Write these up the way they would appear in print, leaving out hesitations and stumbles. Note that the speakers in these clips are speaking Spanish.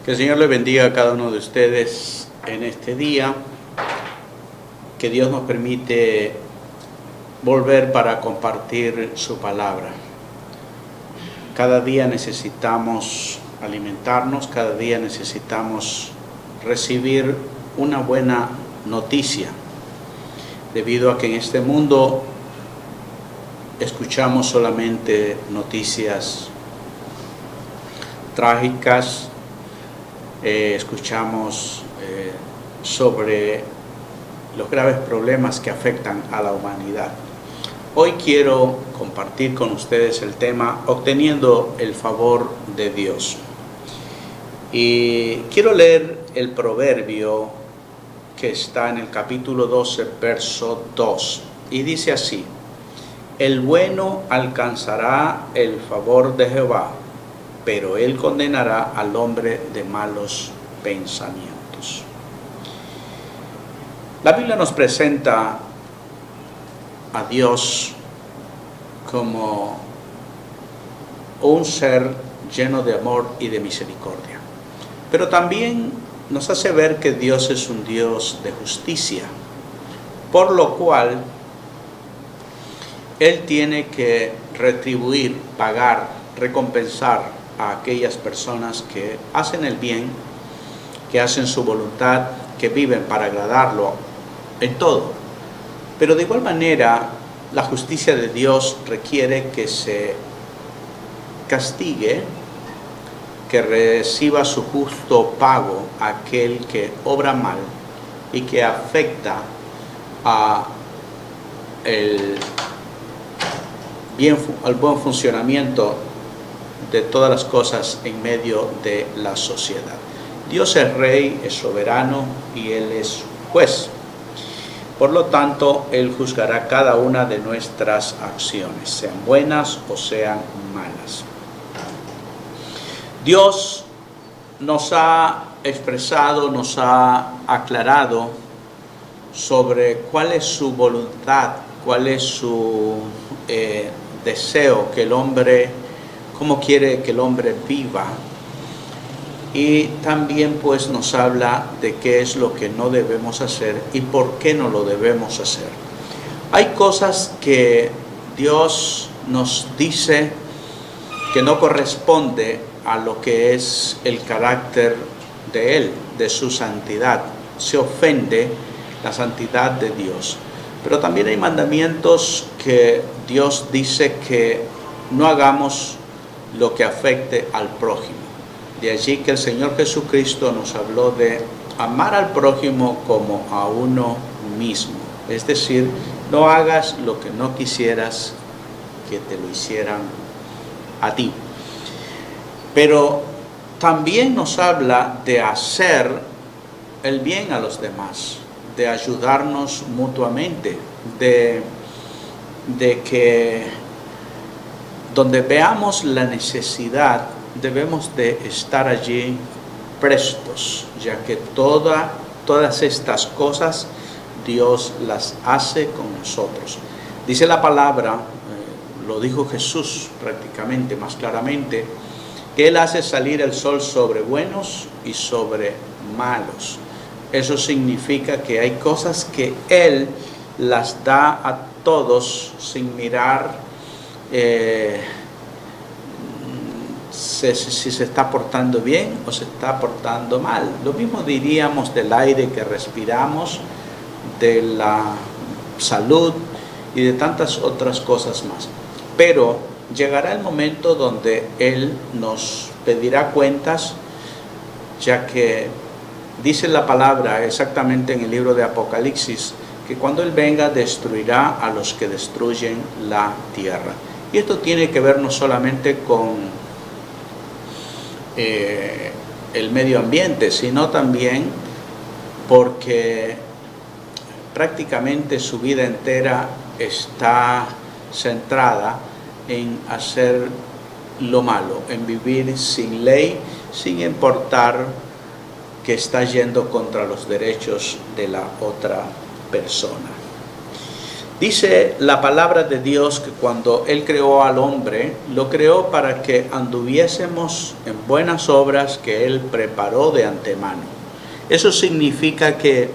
Que el Señor le bendiga a cada uno de ustedes en este día, que Dios nos permite volver para compartir su palabra. Cada día necesitamos alimentarnos, cada día necesitamos recibir una buena noticia, debido a que en este mundo escuchamos solamente noticias trágicas, escuchamos sobre los graves problemas que afectan a la humanidad. Hoy quiero compartir con ustedes el tema obteniendo el favor de Dios. Y quiero leer el proverbio que está en el capítulo 12, verso 2. Y dice así: el bueno alcanzará el favor de Jehová, pero él condenará al hombre de malos pensamientos. La Biblia nos presenta a Dios como un ser lleno de amor y de misericordia, pero también nos hace ver que Dios es un Dios de justicia, por lo cual Él tiene que retribuir, pagar, recompensar a aquellas personas que hacen el bien, que hacen su voluntad, que viven para agradarlo en todo. Pero de igual manera, la justicia de Dios requiere que se castigue, que reciba su justo pago a aquel que obra mal y que afecta al buen funcionamiento de todas las cosas en medio de la sociedad. Dios es rey, es soberano y Él es juez. Por lo tanto, Él juzgará cada una de nuestras acciones, sean buenas o sean malas. Dios nos ha expresado, nos ha aclarado sobre cuál es su voluntad, cuál es su deseo, que el hombre, cómo quiere que el hombre viva. Y también pues nos habla de qué es lo que no debemos hacer y por qué no lo debemos hacer. Hay cosas que Dios nos dice que no corresponde a lo que es el carácter de Él, de su santidad. Se ofende la santidad de Dios. Pero también hay mandamientos que Dios dice que no hagamos lo que afecte al prójimo. De allí que el Señor Jesucristo nos habló de amar al prójimo como a uno mismo. Es decir, no hagas lo que no quisieras que te lo hicieran a ti. Pero también nos habla de hacer el bien a los demás, de ayudarnos mutuamente, de que donde veamos la necesidad, debemos de estar allí prestos, ya que todas estas cosas Dios las hace con nosotros. Dice la palabra, lo dijo Jesús prácticamente más claramente, que Él hace salir el sol sobre buenos y sobre malos. Eso significa que hay cosas que Él las da a todos sin mirar si se está portando bien o se está portando mal. Lo mismo diríamos del aire que respiramos, de la salud y de tantas otras cosas más. Pero llegará el momento donde Él nos pedirá cuentas, ya que dice la palabra exactamente en el libro de Apocalipsis que cuando Él venga destruirá a los que destruyen la tierra. Y esto tiene que ver no solamente con el medio ambiente, sino también porque prácticamente su vida entera está centrada en hacer lo malo, en vivir sin ley, sin importar que está yendo contra los derechos de la otra persona. Dice la palabra de Dios que cuando Él creó al hombre, lo creó para que anduviésemos en buenas obras que Él preparó de antemano. Eso significa que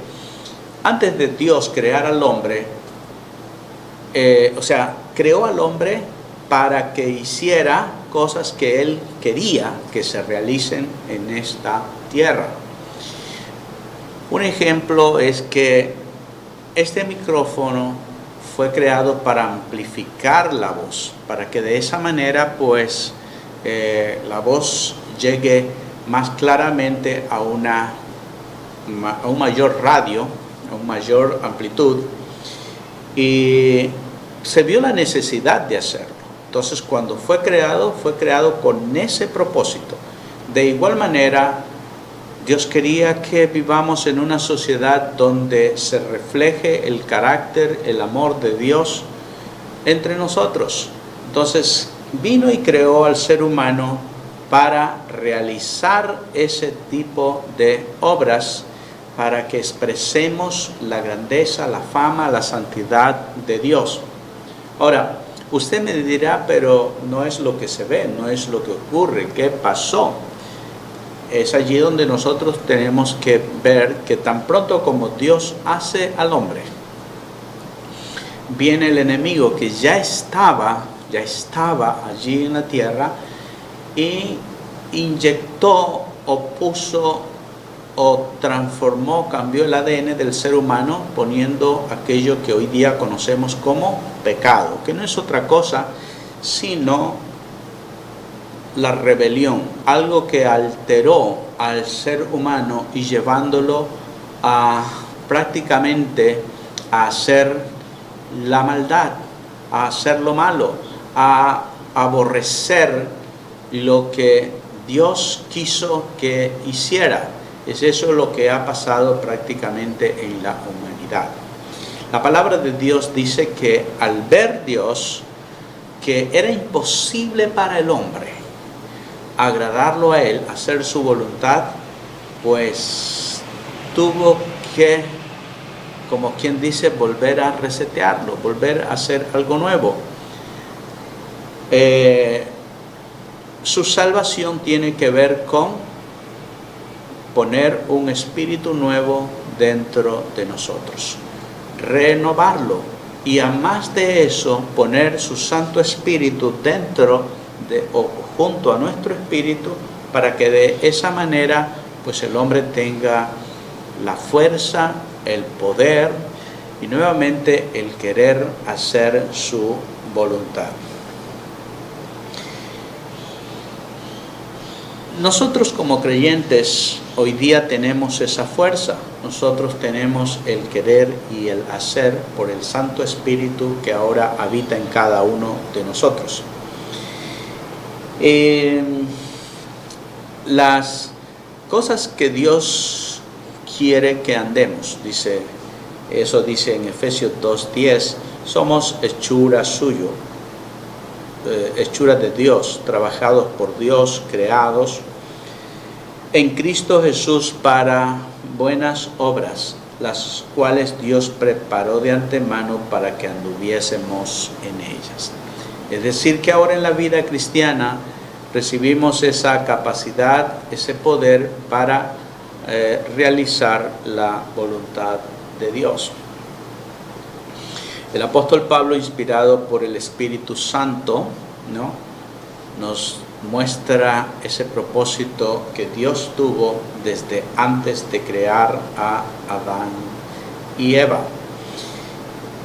antes de Dios crear al hombre, creó al hombre para que hiciera cosas que Él quería que se realicen en esta tierra. Un ejemplo es que este micrófono fue creado para amplificar la voz, para que de esa manera pues la voz llegue más claramente a un mayor radio, a una mayor amplitud, y se vio la necesidad de hacerlo. Entonces cuando fue creado con ese propósito. De igual manera, Dios quería que vivamos en una sociedad donde se refleje el carácter, el amor de Dios entre nosotros. Entonces vino y creó al ser humano para realizar ese tipo de obras, para que expresemos la grandeza, la fama, la santidad de Dios. Ahora, usted me dirá, pero no es lo que se ve, no es lo que ocurre, ¿qué pasó? Es allí donde nosotros tenemos que ver que tan pronto como Dios hace al hombre, viene el enemigo que ya estaba allí en la tierra y inyectó o puso o transformó, cambió el ADN del ser humano, poniendo aquello que hoy día conocemos como pecado, que no es otra cosa sino la rebelión, algo que alteró al ser humano y llevándolo a prácticamente a hacer la maldad, a hacer lo malo, a aborrecer lo que Dios quiso que hiciera. Es eso lo que ha pasado prácticamente en la humanidad. La palabra de Dios dice que al ver Dios que era imposible para el hombre agradarlo a Él, hacer su voluntad, pues tuvo que, como quien dice, volver a resetearlo, volver a hacer algo nuevo. Su salvación tiene que ver con poner un espíritu nuevo dentro de nosotros, renovarlo, y a más de eso poner su Santo Espíritu dentro o junto a nuestro espíritu, para que de esa manera pues el hombre tenga la fuerza, el poder y nuevamente el querer hacer su voluntad. Nosotros como creyentes hoy día tenemos esa fuerza. Nosotros tenemos el querer y el hacer por el Santo Espíritu que ahora habita en cada uno de nosotros. Las cosas que Dios quiere que andemos, dice en Efesios 2:10, somos hechura suyo, hechura de Dios, trabajados por Dios, creados en Cristo Jesús para buenas obras, las cuales Dios preparó de antemano para que anduviésemos en ellas. Es decir, que ahora en la vida cristiana recibimos esa capacidad, ese poder para realizar la voluntad de Dios. El apóstol Pablo, inspirado por el Espíritu Santo, nos muestra ese propósito que Dios tuvo desde antes de crear a Adán y Eva.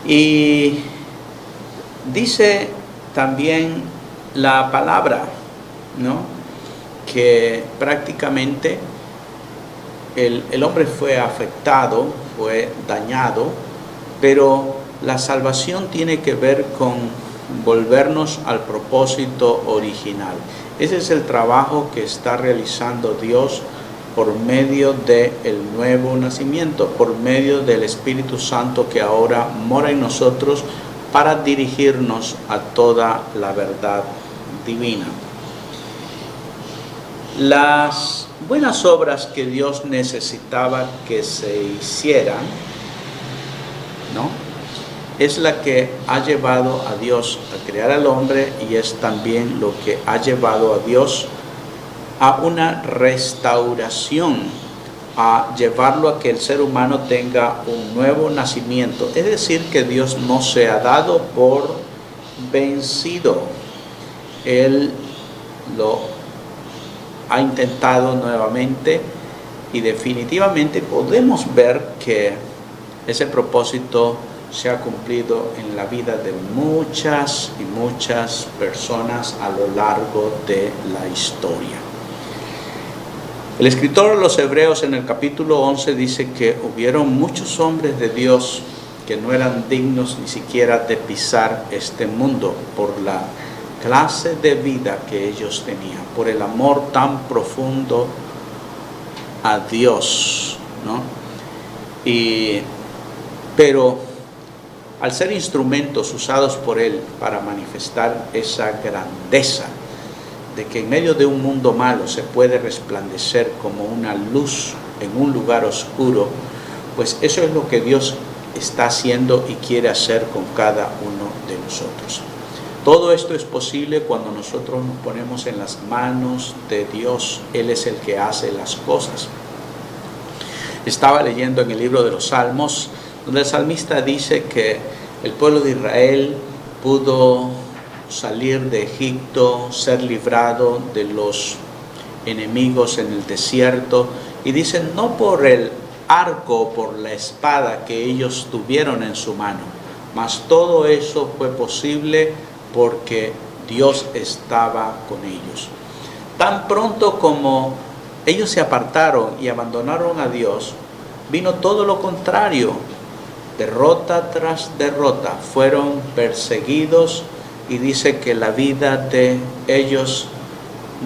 Y dice también la palabra, que prácticamente el hombre fue afectado, fue dañado, pero la salvación tiene que ver con volvernos al propósito original. Ese es el trabajo que está realizando Dios por medio del nuevo nacimiento, por medio del Espíritu Santo que ahora mora en nosotros para dirigirnos a toda la verdad divina. Las buenas obras que Dios necesitaba que se hicieran, es la que ha llevado a Dios a crear al hombre y es también lo que ha llevado a Dios a una restauración, a llevarlo a que el ser humano tenga un nuevo nacimiento. Es decir, que Dios no se ha dado por vencido. Él lo ha intentado nuevamente y definitivamente podemos ver que ese propósito se ha cumplido en la vida de muchas y muchas personas a lo largo de la historia. El escritor de los Hebreos en el capítulo 11 dice que hubieron muchos hombres de Dios que no eran dignos ni siquiera de pisar este mundo por la clase de vida que ellos tenían, por el amor tan profundo a Dios, ¿no? Pero al ser instrumentos usados por Él para manifestar esa grandeza de que en medio de un mundo malo se puede resplandecer como una luz en un lugar oscuro, pues eso es lo que Dios está haciendo y quiere hacer con cada uno de nosotros. Todo esto es posible cuando nosotros nos ponemos en las manos de Dios. Él es el que hace las cosas. Estaba leyendo en el libro de los Salmos, donde el salmista dice que el pueblo de Israel pudo salir de Egipto, ser librado de los enemigos en el desierto, y dicen no por el arco, por la espada que ellos tuvieron en su mano, mas todo eso fue posible porque Dios estaba con ellos. Tan pronto como ellos se apartaron y abandonaron a Dios, vino todo lo contrario. Derrota tras derrota, fueron perseguidos y dice que la vida de ellos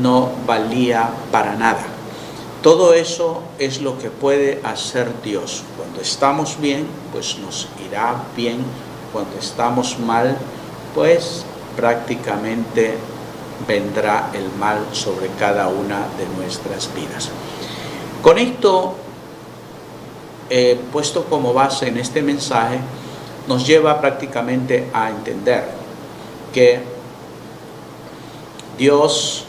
no valía para nada. Todo eso es lo que puede hacer Dios. Cuando estamos bien, pues nos irá bien. Cuando estamos mal, pues prácticamente vendrá el mal sobre cada una de nuestras vidas. Con esto puesto como base en este mensaje, nos lleva prácticamente a entender que Dios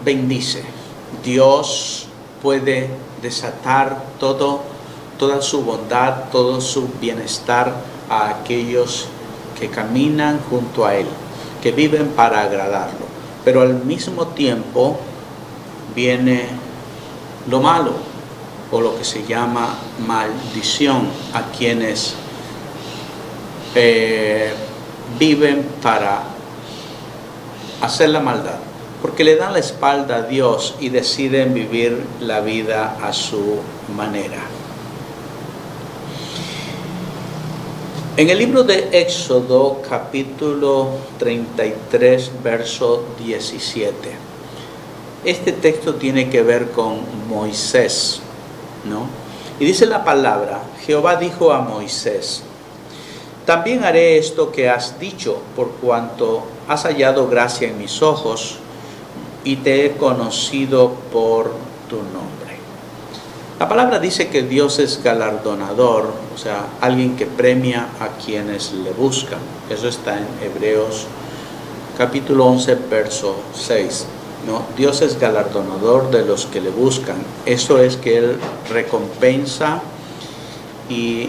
bendice, Dios puede desatar toda su bondad, todo su bienestar a aquellos que caminan junto a Él, que viven para agradarlo. Pero al mismo tiempo viene lo malo, o lo que se llama maldición, a quienes viven para hacer la maldad, porque le dan la espalda a Dios y deciden vivir la vida a su manera. En el libro de Éxodo, capítulo 33, verso 17, este texto tiene que ver con Moisés, ¿no? Y dice la palabra: Jehová dijo a Moisés: también haré esto que has dicho, por cuanto has hallado gracia en mis ojos y te he conocido por tu nombre. La palabra dice que Dios es galardonador, o sea, alguien que premia a quienes le buscan. Eso está en Hebreos capítulo 11, verso 6. ¿No? Dios es galardonador de los que le buscan. Eso es que Él recompensa y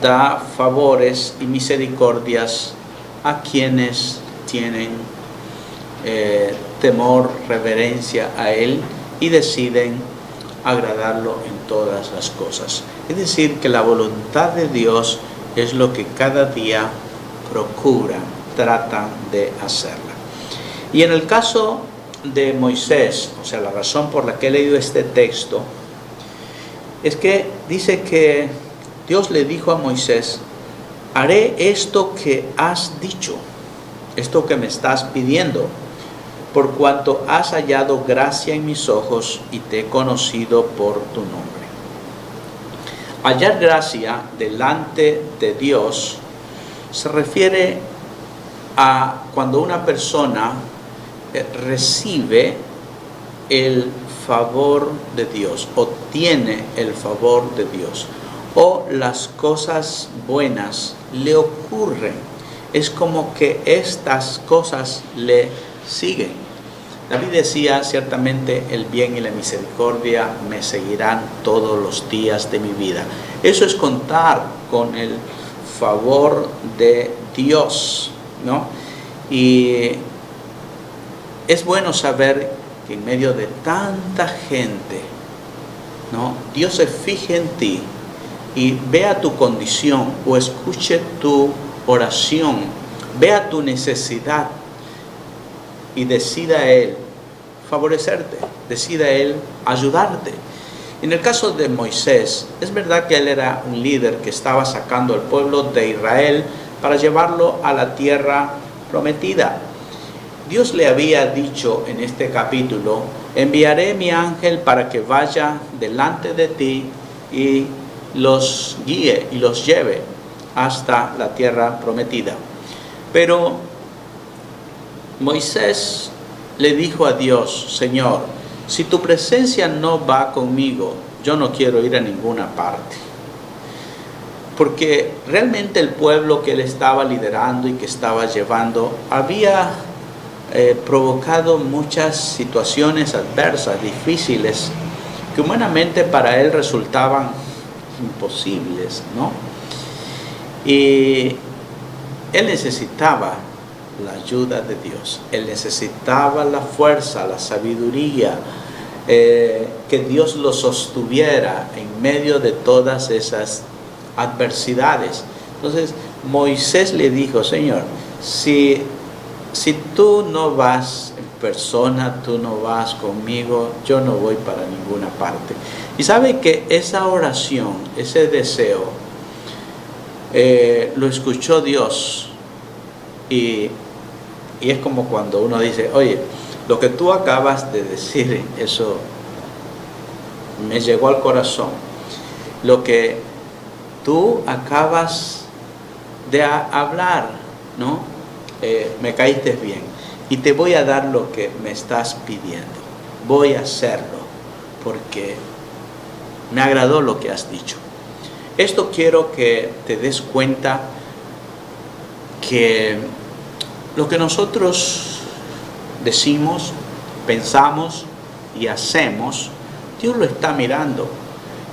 da favores y misericordias a quienes tienen temor, reverencia a Él y deciden agradarlo en todas las cosas. Es decir, que la voluntad de Dios es lo que cada día procuran, tratan de hacerla. Y en el caso de Moisés, o sea, la razón por la que he leído este texto, es que dice que Dios le dijo a Moisés: haré esto que has dicho, esto que me estás pidiendo, por cuanto has hallado gracia en mis ojos y te he conocido por tu nombre. Hallar gracia delante de Dios se refiere a cuando una persona recibe el favor de Dios, obtiene el favor de Dios, o las cosas buenas le ocurren. Es como que estas cosas le siguen. David decía, ciertamente el bien y la misericordia me seguirán todos los días de mi vida. Eso es contar con el favor de Dios, ¿no? Y es bueno saber que en medio de tanta gente, ¿no?, Dios se fije en ti y vea tu condición o escuche tu oración, vea tu necesidad y decida Él favorecerte, decida Él ayudarte. En el caso de Moisés, es verdad que él era un líder que estaba sacando al pueblo de Israel para llevarlo a la tierra prometida. Dios le había dicho en este capítulo, enviaré mi ángel para que vaya delante de ti y los guíe y los lleve hasta la tierra prometida. Pero Moisés le dijo a Dios, Señor, si tu presencia no va conmigo, yo no quiero ir a ninguna parte. Porque realmente el pueblo que él estaba liderando y que estaba llevando había provocado muchas situaciones adversas, difíciles, que humanamente para él resultaban imposibles, ¿no? Y él necesitaba la ayuda de Dios, él necesitaba la fuerza, la sabiduría, que Dios lo sostuviera en medio de todas esas adversidades. Entonces Moisés le dijo, Señor, si tú no vas en persona, tú no vas conmigo, yo no voy para ninguna parte. Y sabe que esa oración, ese deseo, lo escuchó Dios. Y es como cuando uno dice, oye, lo que tú acabas de decir, eso me llegó al corazón. Lo que tú acabas de hablar, ¿no? Me caíste bien. Y te voy a dar lo que me estás pidiendo. Voy a hacerlo porque me agradó lo que has dicho. Esto quiero que te des cuenta que lo que nosotros decimos, pensamos y hacemos, Dios lo está mirando.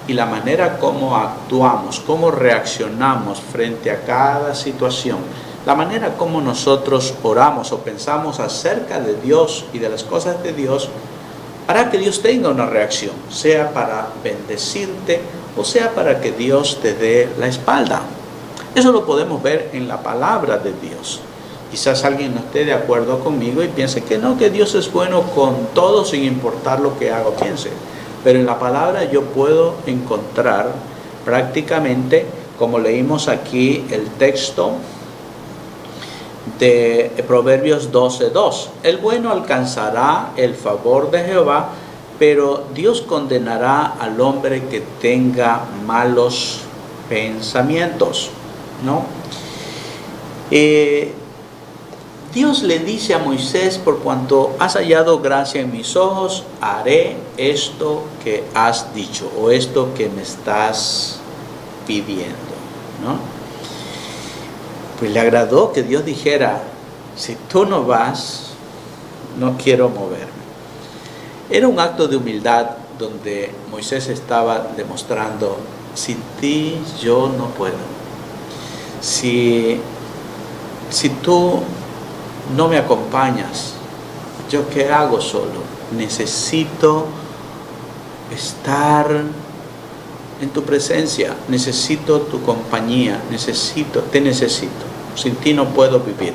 Y la manera como actuamos, cómo reaccionamos frente a cada situación, la manera como nosotros oramos o pensamos acerca de Dios y de las cosas de Dios, hará que Dios tenga una reacción, sea para bendecirte o sea para que Dios te dé la espalda. Eso lo podemos ver en la palabra de Dios. Quizás alguien no esté de acuerdo conmigo y piense que no, que Dios es bueno con todo sin importar lo que haga o piense. Pero en la palabra yo puedo encontrar prácticamente, como leímos aquí el texto de Proverbios 12:2, el bueno alcanzará el favor de Jehová, pero Dios condenará al hombre que tenga malos pensamientos, ¿no? Dios le dice a Moisés, por cuanto has hallado gracia en mis ojos, haré esto que has dicho, o esto que me estás pidiendo, ¿no? Pues le agradó que Dios dijera, si tú no vas, no quiero moverme. Era un acto de humildad donde Moisés estaba demostrando, sin ti yo no puedo. Si tú no me acompañas, ¿yo qué hago solo? Necesito estar en tu presencia, necesito tu compañía, te necesito. Sin ti no puedo vivir.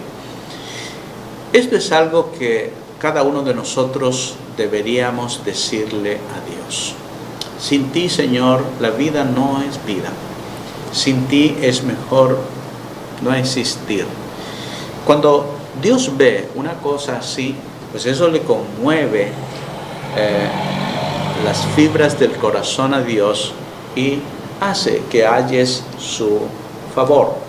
Esto es algo que cada uno de nosotros deberíamos decirle a Dios. Sin ti, Señor, la vida no es vida. Sin ti es mejor no existir. Cuando Dios ve una cosa así, pues eso le conmueve las fibras del corazón a Dios y hace que halles su favor.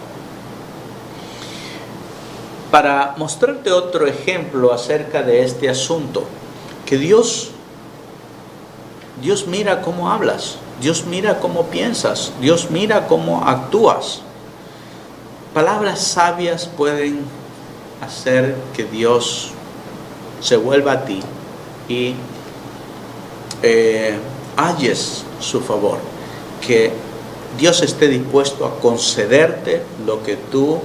Para mostrarte otro ejemplo acerca de este asunto, que Dios mira cómo hablas. Dios mira cómo piensas, Dios mira cómo actúas. Palabras sabias pueden hacer que Dios se vuelva a ti y halles su favor, que Dios esté dispuesto a concederte lo que tú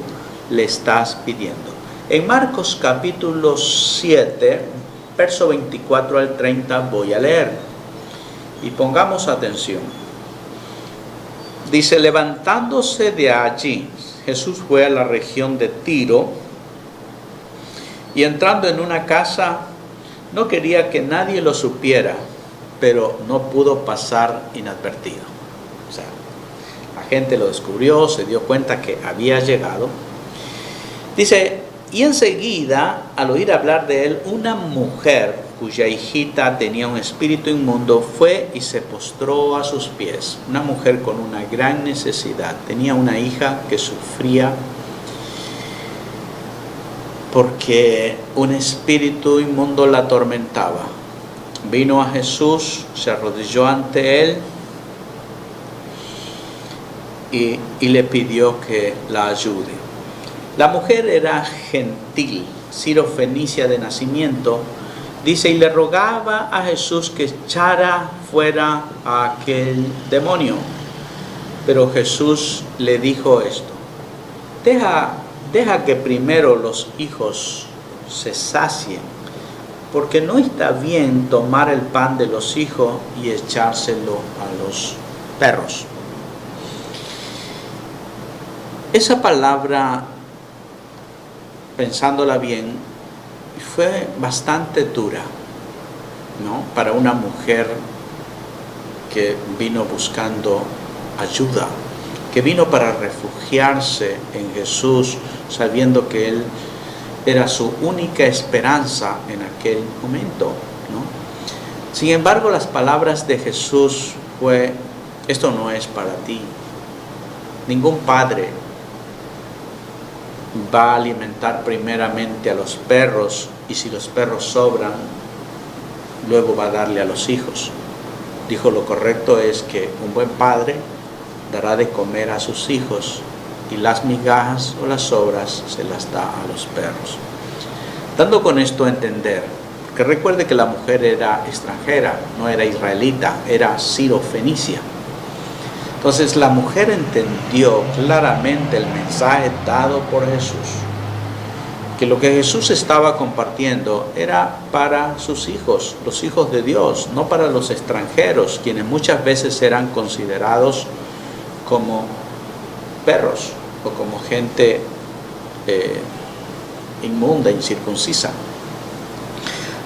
le estás pidiendo. En Marcos capítulo 7, verso 24 al 30 voy a leer y pongamos atención. Dice: levantándose de allí, Jesús fue a la región de Tiro y entrando en una casa no quería que nadie lo supiera, pero no pudo pasar inadvertido. O sea, la gente lo descubrió, se dio cuenta que había llegado. Dice: y enseguida, al oír hablar de él, una mujer cuya hijita tenía un espíritu inmundo fue y se postró a sus pies. Una mujer con una gran necesidad. Tenía una hija que sufría porque un espíritu inmundo la atormentaba. Vino a Jesús, se arrodilló ante él y le pidió que la ayude. La mujer era gentil, sirofenicia de nacimiento, dice, y le rogaba a Jesús que echara fuera a aquel demonio. Pero Jesús le dijo esto: deja que primero los hijos se sacien, porque no está bien tomar el pan de los hijos y echárselo a los perros. Esa palabra, pensándola bien, fue bastante dura, ¿no? Para una mujer que vino buscando ayuda, que vino para refugiarse en Jesús, sabiendo que Él era su única esperanza en aquel momento, ¿no? Sin embargo, las palabras de Jesús fue: esto no es para ti. Ningún padre va a alimentar primeramente a los perros, y si los perros sobran, luego va a darle a los hijos. Dijo: lo correcto es que un buen padre dará de comer a sus hijos, y las migajas o las sobras se las da a los perros. Dando con esto a entender, que recuerde que la mujer era extranjera, no era israelita, era sirofenicia. Entonces la mujer entendió claramente el mensaje dado por Jesús, que lo que Jesús estaba compartiendo era para sus hijos, los hijos de Dios, no para los extranjeros, quienes muchas veces eran considerados como perros o como gente inmunda, incircuncisa.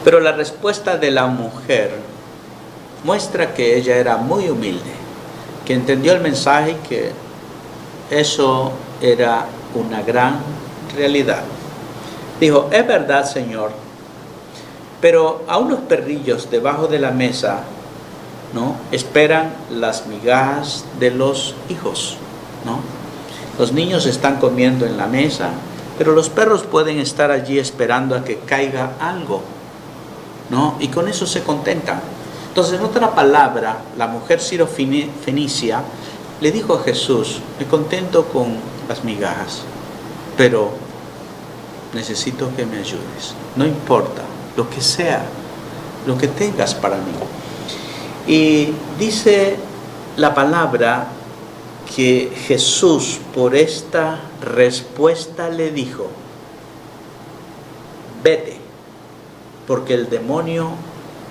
Pero la respuesta de la mujer muestra que ella era muy humilde, que entendió el mensaje y que eso era una gran realidad. Dijo: es verdad, Señor, pero a unos perrillos debajo de la mesa, ¿no?, esperan las migajas de los hijos, ¿no? Los niños están comiendo en la mesa, pero los perros pueden estar allí esperando a que caiga algo, ¿no? Y con eso se contentan. Entonces, en otra palabra, la mujer sirofenicia le dijo a Jesús: me contento con las migajas, pero necesito que me ayudes. No importa, lo que sea, lo que tengas para mí. Y dice la palabra que Jesús, por esta respuesta, le dijo: vete, porque el demonio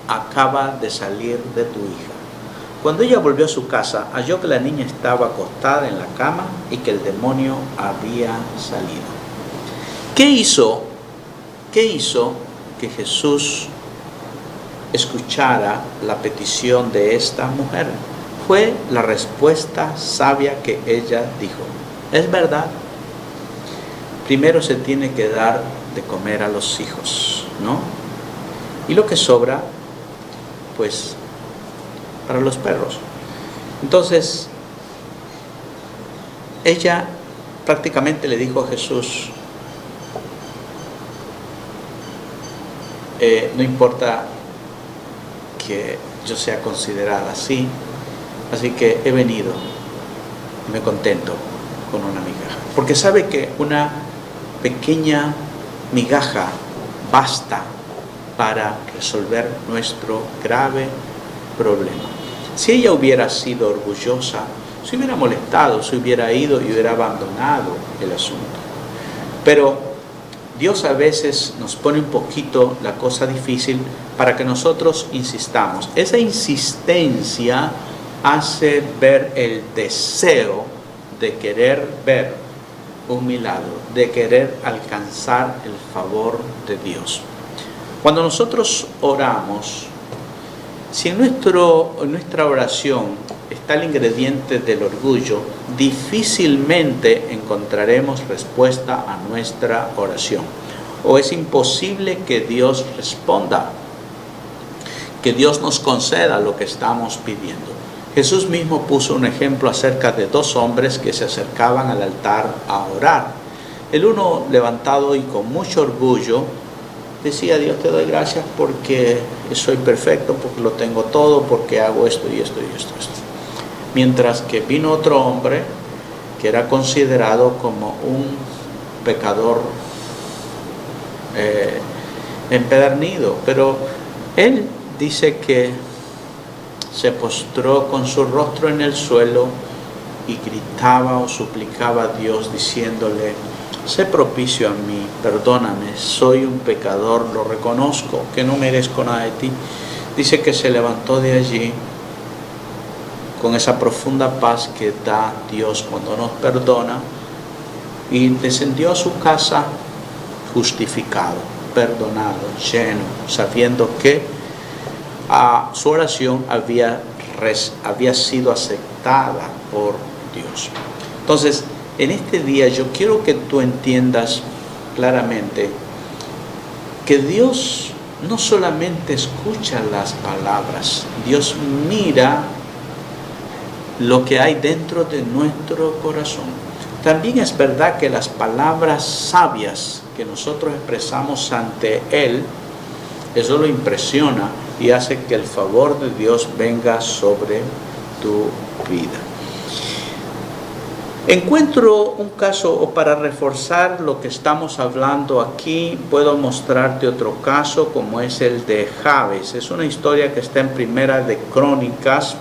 acaba de salir de tu hija. Cuando ella volvió a su casa, halló que la niña estaba acostada en la cama y que el demonio había salido. ¿Qué hizo que Jesús escuchara la petición de esta mujer? Fue la respuesta sabia que ella dijo: es verdad, primero se tiene que dar de comer a los hijos, ¿no? Y lo que sobra, pues, para los perros. Entonces, ella prácticamente le dijo a Jesús: no importa que yo sea considerada así, Así que he venido, me contento con una migaja. Porque sabe que una pequeña migaja basta para resolver nuestro grave problema. Si ella hubiera sido orgullosa, se hubiera molestado, se hubiera ido y hubiera abandonado el asunto. Pero Dios a veces nos pone un poquito la cosa difícil para que nosotros insistamos. Esa insistencia hace ver el deseo de querer ver un milagro, de querer alcanzar el favor de Dios. Cuando nosotros oramos, si en nuestra oración está el ingrediente del orgullo, difícilmente encontraremos respuesta a nuestra oración. O es imposible que Dios responda, que Dios nos conceda lo que estamos pidiendo. Jesús mismo puso un ejemplo acerca de dos hombres que se acercaban al altar a orar. El uno, levantado y con mucho orgullo, decía: Dios, te doy gracias porque soy perfecto, porque lo tengo todo, porque hago esto y esto y esto. Mientras que vino otro hombre que era considerado como un pecador empedernido, pero él dice que se postró con su rostro en el suelo y gritaba o suplicaba a Dios diciéndole: sé propicio a mí, perdóname, soy un pecador, lo reconozco, que no merezco nada de ti. Dice que se levantó de allí con esa profunda paz que da Dios cuando nos perdona, y descendió a su casa justificado, perdonado, lleno, sabiendo que su oración había sido aceptada por Dios. Entonces, en este día yo quiero que tú entiendas claramente que Dios no solamente escucha las palabras, Dios mira lo que hay dentro de nuestro corazón. También es verdad que las palabras sabias que nosotros expresamos ante Él, eso lo impresiona y hace que el favor de Dios venga sobre tu vida. Encuentro un caso, o para reforzar lo que estamos hablando aquí, puedo mostrarte otro caso, como es el de Jabes. Es una historia que está en Primera de Crónicas,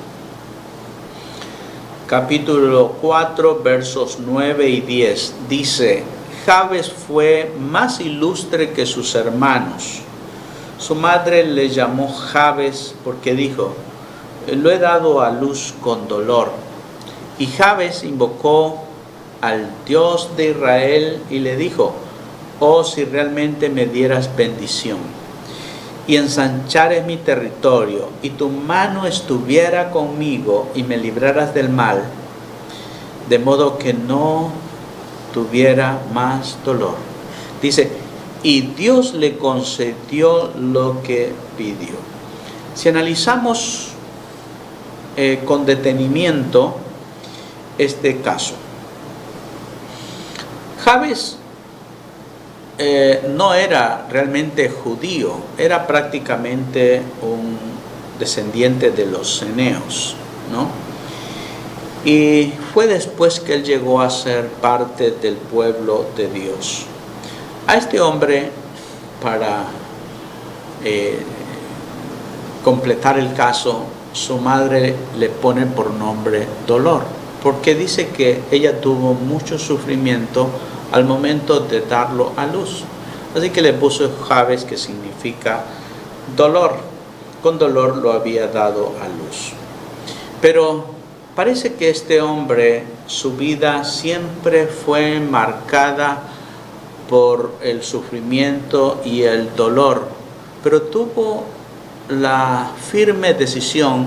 capítulo 4, versos 9 y 10. Dice: Jabes fue más ilustre que sus hermanos. Su madre le llamó Jabes porque dijo: lo he dado a luz con dolor. Y Jabes invocó al Dios de Israel y le dijo: oh, si realmente me dieras bendición y ensanchares mi territorio, y tu mano estuviera conmigo y me libraras del mal, de modo que no tuviera más dolor. Dice: y Dios le concedió lo que pidió. Si analizamos con detenimiento este caso, Jabes no era realmente judío, era prácticamente un descendiente de los ceneos, ¿no? Y fue después que él llegó a ser parte del pueblo de Dios. A este hombre, para completar el caso, su madre le pone por nombre Dolor, porque dice que ella tuvo mucho sufrimiento al momento de darlo a luz. Así que le puso Jabes, que significa dolor. Con dolor lo había dado a luz. Pero parece que este hombre, su vida siempre fue marcada por el sufrimiento y el dolor, pero tuvo la firme decisión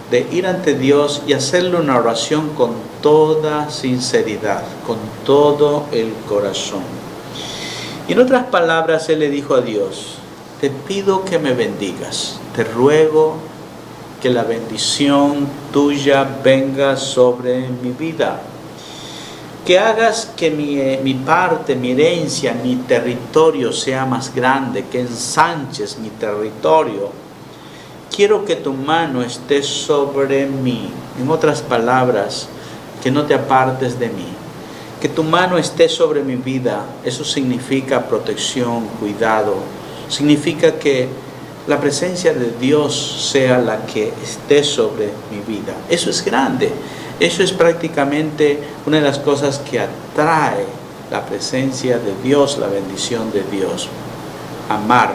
de ir ante Dios y hacerle una oración con toda sinceridad, con todo el corazón. Y en otras palabras, él le dijo a Dios: te pido que me bendigas, te ruego que la bendición tuya venga sobre mi vida, que hagas que mi parte, mi herencia, mi territorio sea más grande, que ensanches mi territorio. quiero que tu mano esté sobre mí. En otras palabras, que no te apartes de mí. Que tu mano esté sobre mi vida. Eso significa protección, cuidado. Significa que la presencia de Dios sea la que esté sobre mi vida. Eso es grande. Eso es prácticamente una de las cosas que atrae la presencia de Dios, la bendición de Dios. Amar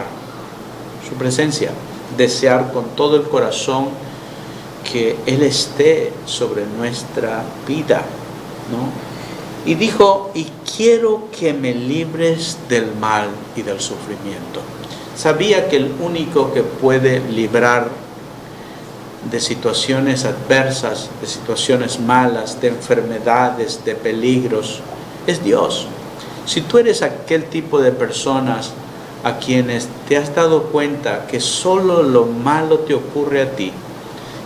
su presencia, desear con todo el corazón que Él esté sobre nuestra vida, ¿no? Y dijo, y quiero que me libres del mal y del sufrimiento. Sabía que el único que puede librar de situaciones adversas, de situaciones malas, de enfermedades, de peligros, es Dios. Si tú eres aquel tipo de personas a quienes te has dado cuenta que solo lo malo te ocurre a ti,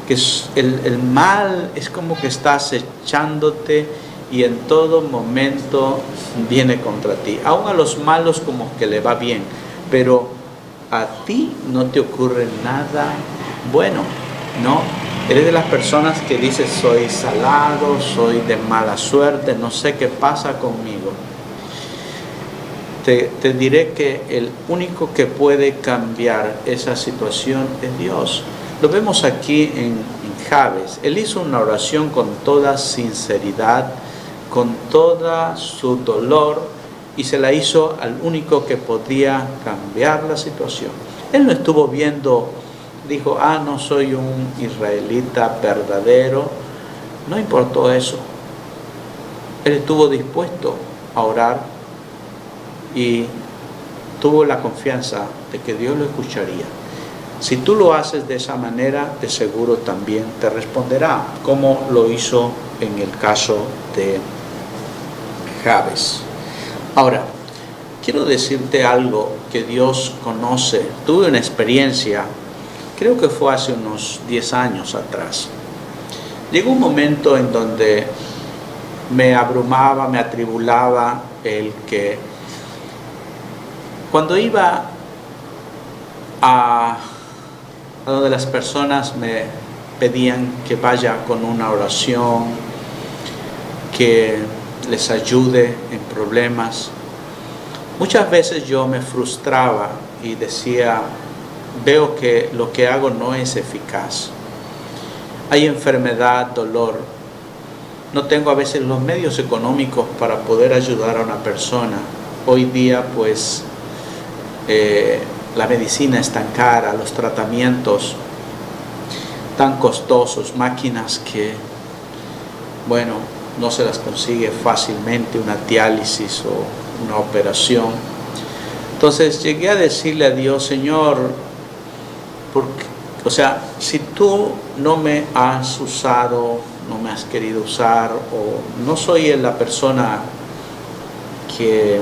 que el mal es como que está acechándote y en todo momento viene contra ti. Aún a los malos como que le va bien, pero a ti no te ocurre nada bueno, ¿no? Eres de las personas que dices, soy salado, soy de mala suerte, no sé qué pasa conmigo. Te diré que el único que puede cambiar esa situación es Dios. Lo vemos aquí en Jabes. Él hizo una oración con toda sinceridad, con toda su dolor, y se la hizo al único que podía cambiar la situación. Él no estuvo viendo, dijo, no soy un israelita verdadero. No importó eso. Él estuvo dispuesto a orar y tuvo la confianza de que Dios lo escucharía. Si tú lo haces de esa manera, de seguro también te responderá, como lo hizo en el caso de Jabes. Ahora, quiero decirte algo que Dios conoce. Tuve una experiencia, creo que fue hace unos 10 años atrás. Llegó un momento en donde me abrumaba, me atribulaba el que cuando iba a donde las personas me pedían que vaya con una oración, que les ayude en problemas, muchas veces yo me frustraba y decía, veo que lo que hago no es eficaz. Hay enfermedad, dolor. No tengo a veces los medios económicos para poder ayudar a una persona. Hoy día, pues, la medicina es tan cara, los tratamientos tan costosos, máquinas que, bueno, no se las consigue fácilmente, una diálisis o una operación. Entonces llegué a decirle a Dios, Señor, si tú no me has usado, no me has querido usar, o no soy la persona que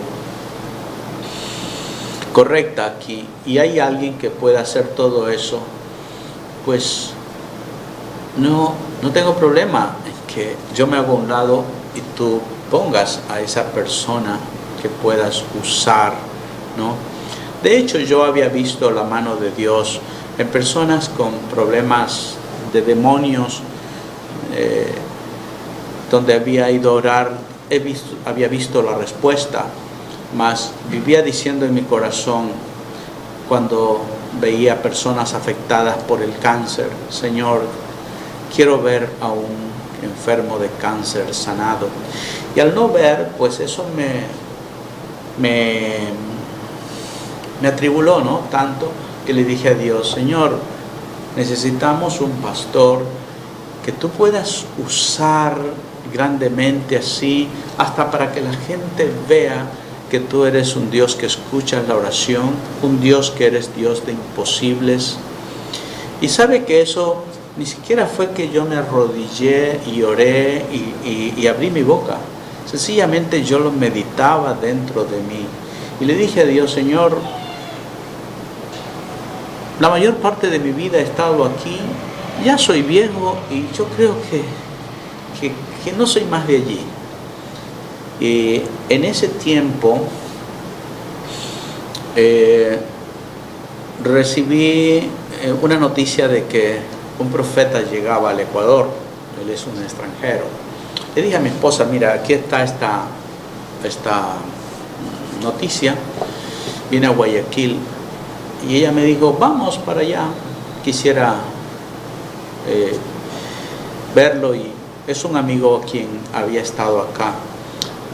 correcta aquí, y hay alguien que pueda hacer todo eso, pues no tengo problema en que yo me haga a un lado y tú pongas a esa persona que puedas usar, ¿no? De hecho, yo había visto la mano de Dios en personas con problemas de demonios, donde había ido a orar, había visto la respuesta, mas vivía diciendo en mi corazón, cuando veía personas afectadas por el cáncer, Señor, quiero ver a un enfermo de cáncer sanado. Y al no ver, pues eso me atribuló, ¿no? Tanto que le dije a Dios, Señor, necesitamos un pastor que tú puedas usar grandemente así, hasta para que la gente vea que tú eres un Dios que escucha la oración, un Dios que eres Dios de imposibles. Y sabe que eso ni siquiera fue que yo me arrodillé y oré y abrí mi boca. Sencillamente yo lo meditaba dentro de mí. Y le dije a Dios, Señor, la mayor parte de mi vida he estado aquí, ya soy viejo y yo creo que no soy más de allí. Y en ese tiempo recibí una noticia de que un profeta llegaba al Ecuador. Él es un extranjero. Le dije a mi esposa, mira, aquí está esta noticia, viene a Guayaquil, y ella me dijo, vamos para allá, quisiera verlo, y es un amigo quien había estado acá,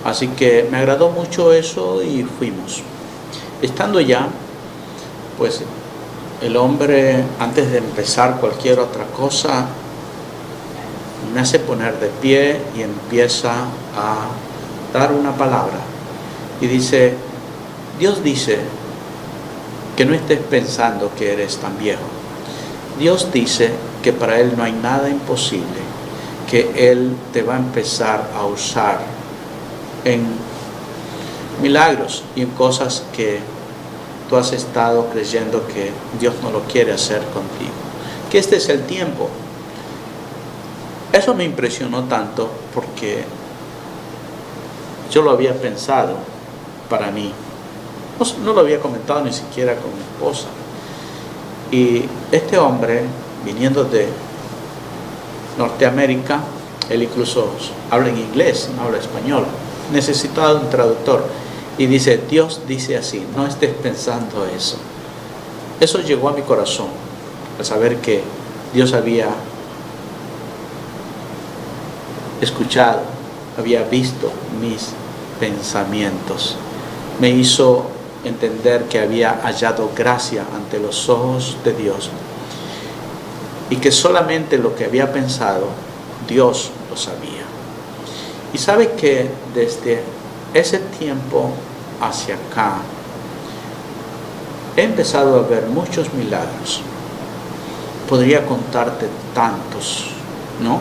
así que me agradó mucho eso y fuimos. Estando allá, pues el hombre, antes de empezar cualquier otra cosa, me hace poner de pie y empieza a dar una palabra. Y dice, Dios dice que no estés pensando que eres tan viejo. Dios dice que para Él no hay nada imposible, que Él te va a empezar a usar en milagros y en cosas que tú has estado creyendo que Dios no lo quiere hacer contigo. Que este es el tiempo. Eso me impresionó tanto porque yo lo había pensado para mí. No lo había comentado ni siquiera con mi esposa. Y este hombre, viniendo de Norteamérica, él incluso habla en inglés, no habla español, necesitaba un traductor. Y dice, Dios dice así, no estés pensando eso. Eso llegó a mi corazón, al saber que Dios había escuchado, había visto mis pensamientos. Me hizo entender que había hallado gracia ante los ojos de Dios y que solamente lo que había pensado, Dios lo sabía. Y sabe que desde ese tiempo hacia acá he empezado a ver muchos milagros. Podría contarte tantos, ¿no?,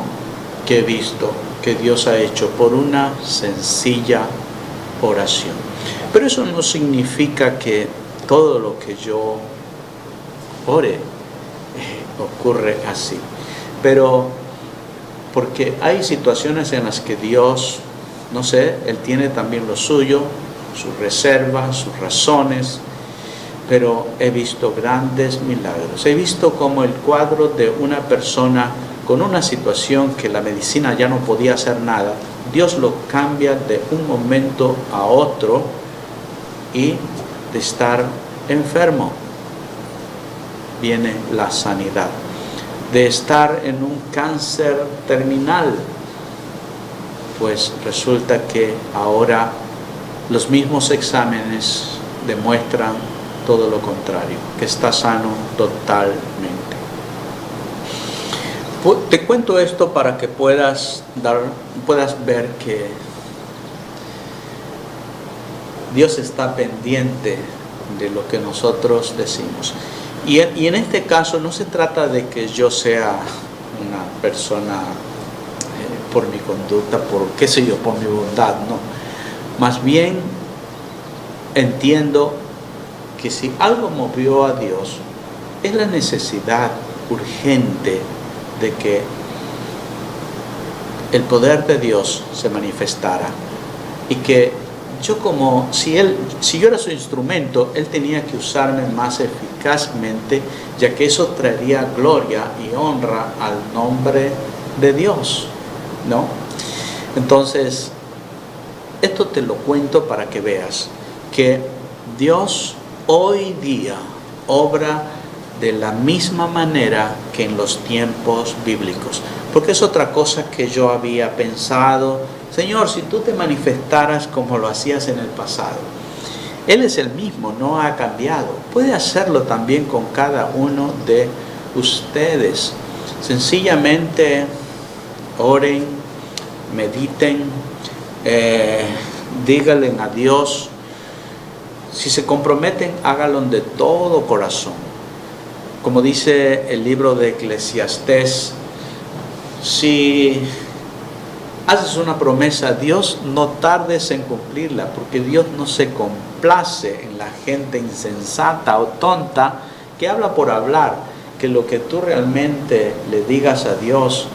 que he visto que Dios ha hecho por una sencilla oración. Pero eso no significa que todo lo que yo ore ocurre así. Pero porque hay situaciones en las que Dios, no sé, Él tiene también lo suyo, sus reservas, sus razones, pero he visto grandes milagros. He visto como el cuadro de una persona con una situación que la medicina ya no podía hacer nada, Dios lo cambia de un momento a otro, y de estar enfermo viene la sanidad. De estar en un cáncer terminal, pues resulta que ahora los mismos exámenes demuestran todo lo contrario, que está sano totalmente. Te cuento esto para que puedas ver que Dios está pendiente de lo que nosotros decimos. Y en este caso no se trata de que yo sea una persona por mi conducta, por qué sé yo, por mi bondad, no. Más bien entiendo que si algo movió a Dios es la necesidad urgente de que el poder de Dios se manifestara, y que yo, como si yo era su instrumento, Él tenía que usarme más eficazmente, ya que eso traería gloria y honra al nombre de Dios, ¿no? Entonces, esto te lo cuento para que veas que Dios hoy día obra de la misma manera que en los tiempos bíblicos. Porque es otra cosa que yo había pensado. Señor, si tú te manifestaras como lo hacías en el pasado. Él es el mismo, no ha cambiado. Puede hacerlo también con cada uno de ustedes. Sencillamente oren, mediten, díganle a Dios. Si se comprometen, háganlo de todo corazón. Como dice el libro de Eclesiastés, si haces una promesa a Dios, no tardes en cumplirla, porque Dios no se complace en la gente insensata o tonta que habla por hablar. Que lo que tú realmente le digas a Dios,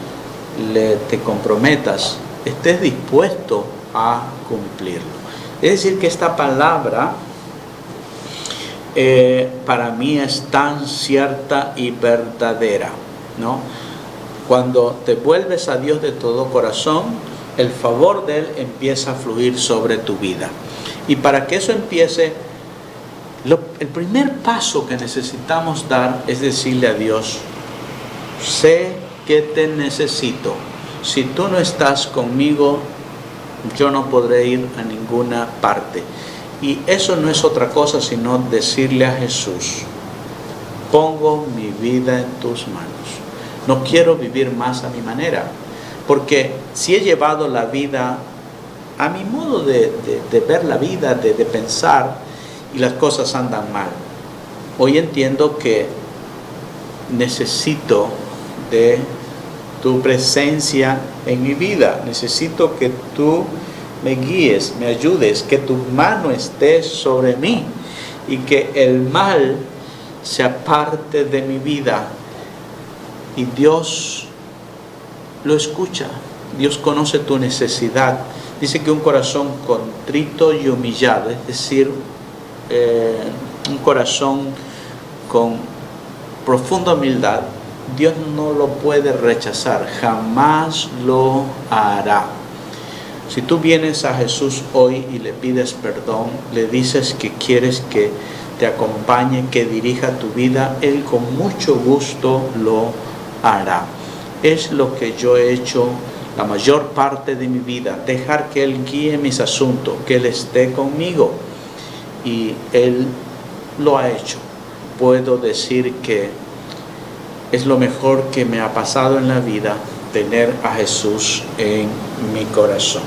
te comprometas, estés dispuesto a cumplirlo. Es decir, que esta palabra para mí es tan cierta y verdadera, ¿no? Cuando te vuelves a Dios de todo corazón, el favor de Él empieza a fluir sobre tu vida. Y para que eso empiece, el primer paso que necesitamos dar es decirle a Dios: sé que te necesito. Si tú no estás conmigo, yo no podré ir a ninguna parte. Y eso no es otra cosa sino decirle a Jesús: pongo mi vida en tus manos. No quiero vivir más a mi manera, porque si he llevado la vida a mi modo de ver la vida, de pensar, y las cosas andan mal, hoy entiendo que necesito de tu presencia en mi vida. Necesito que tú me guíes, me ayudes, que tu mano esté sobre mí y que el mal se aparte de mi vida. Y Dios lo escucha. Dios conoce tu necesidad. Dice que un corazón contrito y humillado, es decir, un corazón con profunda humildad, Dios no lo puede rechazar, jamás lo hará. Si tú vienes a Jesús hoy y le pides perdón, le dices que quieres que te acompañe, que dirija tu vida, Él con mucho gusto lo hará. Es lo que yo he hecho la mayor parte de mi vida, dejar que Él guíe mis asuntos, que Él esté conmigo. Y Él lo ha hecho. Puedo decir que es lo mejor que me ha pasado en la vida, tener a Jesús en mi corazón.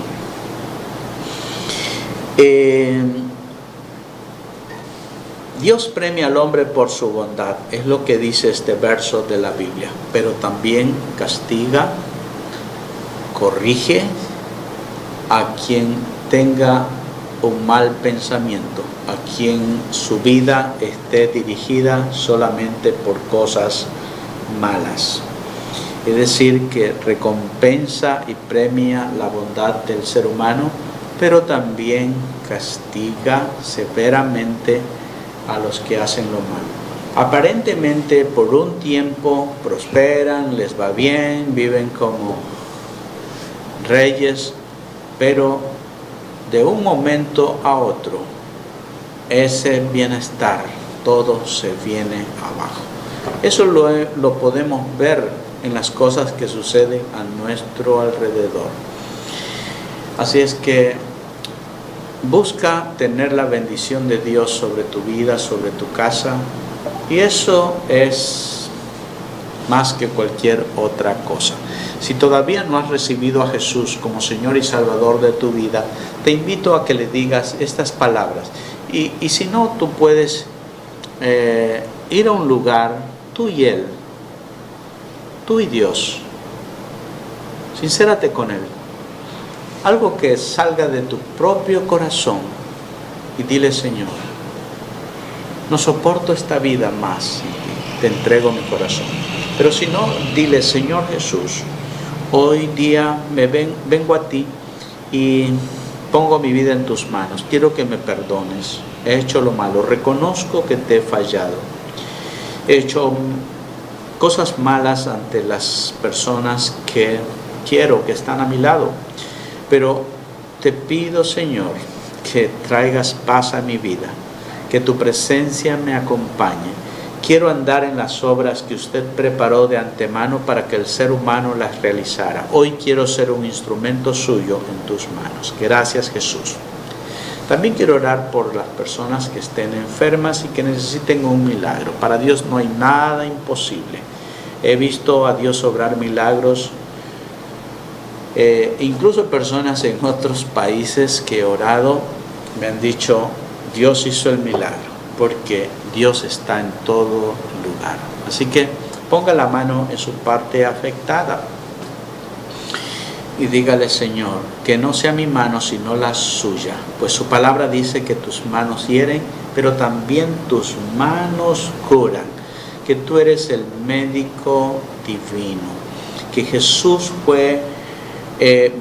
Dios premia al hombre por su bondad, es lo que dice este verso de la Biblia, pero también castiga, corrige a quien tenga un mal pensamiento, a quien su vida esté dirigida solamente por cosas malas. Es decir, que recompensa y premia la bondad del ser humano, pero también castiga severamente a los que hacen lo malo. Aparentemente por un tiempo prosperan, les va bien, viven como reyes, pero de un momento a otro ese bienestar todo se viene abajo. Eso lo podemos ver en las cosas que suceden a nuestro alrededor. Así es que busca tener la bendición de Dios sobre tu vida, sobre tu casa, y eso es más que cualquier otra cosa. Si todavía no has recibido a Jesús como Señor y Salvador de tu vida, te invito a que le digas estas palabras. Y si no, tú puedes ir a un lugar, tú y Él, tú y Dios. Sincérate con Él. Algo que salga de tu propio corazón y dile: Señor, no soporto esta vida más sin ti, te entrego mi corazón. Pero si no, dile: Señor Jesús, hoy día vengo a ti y pongo mi vida en tus manos. Quiero que me perdones. He hecho lo malo. Reconozco que te he fallado. He hecho cosas malas ante las personas que quiero, que están a mi lado. Pero te pido, Señor, que traigas paz a mi vida, que tu presencia me acompañe. Quiero andar en las obras que usted preparó de antemano para que el ser humano las realizara. Hoy quiero ser un instrumento suyo en tus manos. Gracias, Jesús. También quiero orar por las personas que estén enfermas y que necesiten un milagro. Para Dios no hay nada imposible. He visto a Dios obrar milagros. Incluso personas en otros países que he orado me han dicho: Dios hizo el milagro, porque Dios está en todo lugar. Así que ponga la mano en su parte afectada y dígale: Señor, que no sea mi mano sino la suya, pues su palabra dice que tus manos hieren, pero también tus manos curan, que tú eres el médico divino, que Jesús fue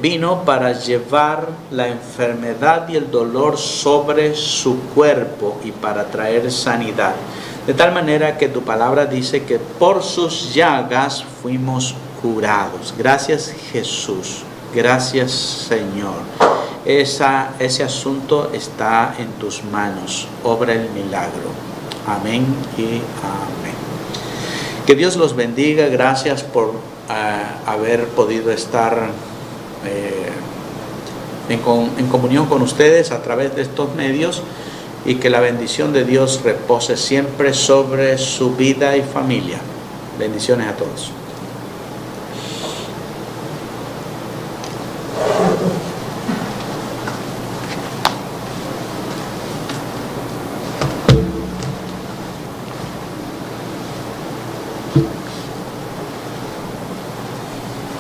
vino para llevar la enfermedad y el dolor sobre su cuerpo y para traer sanidad. De tal manera que tu palabra dice que por sus llagas fuimos curados. Gracias, Jesús. Gracias, Señor. Ese asunto está en tus manos. Obra el milagro. Amén y amén. Que Dios los bendiga. Gracias por haber podido estar en comunión con ustedes a través de estos medios, y que la bendición de Dios repose siempre sobre su vida y familia. Bendiciones a todos.